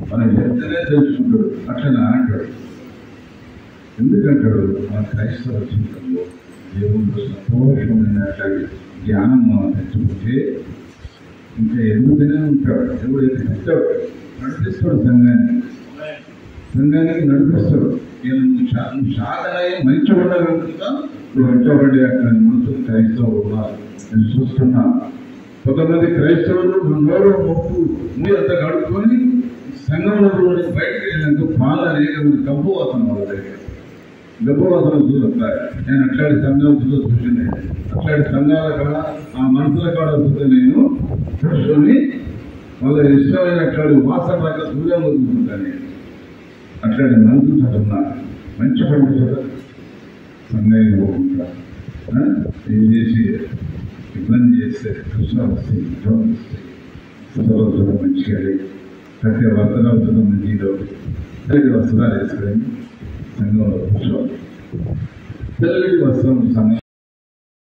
మనం ఎంతనే తెలుసుకుంటాడు అట్లా అంటాడు. ఎందుకంటాడు? మన క్రైస్తవ జీవితంలో దేవుడు సంతోషమైనట్లాగే జ్ఞానం మనం తెచ్చుకుంటే ఇంకా ఎందుకనే ఉంటాడు. దేవుడు ఎదుగుతాడు, నడిపిస్తాడు, సంఘానికి నడిపిస్తాడు. నువ్వు సాధన మంచి ఉండగలుగుతా నువ్వు వెంటబడి అక్కడ మనుషులు క్రైస్తవులు ఉన్నారు. నేను చూస్తున్నా కొంతమంది క్రైస్తవులు నోరు మొక్కు అంత కడుక్కొని సంఘంలో బయటకు వెళ్ళినందుకు పాలు అనేక మంది గబ్బువాసన వాళ్ళ దగ్గర గబ్బువాసన చూస్తారు. నేను అట్లాంటి సంఘాలు చూసింది. అట్లాంటి సంఘాల కాడ ఆ మనుషుల కాడ చూస్తే నేను కూర్చొని వాళ్ళ ఇష్టమైన అట్లాంటి వాసన దాకా దూరంగా చూసుకుంటాను. అట్లాంటి మనుషులు చదువున్నా మంచి పండుగ సంఘానికి పోకుండా ఇది చేసి ఇబ్బంది చేస్తే కృష్ణాలు వస్తాయి, ఉద్యోగం వస్తాయి, సుతరాలు మంచిగా ప్రతి వస్త్రాలతో మంచిగా తెల్లటి వస్త్రాలు వేసుకొని సంఘంలో కూర్చోవాలి. తెల్లటి వస్త్రం సంఘం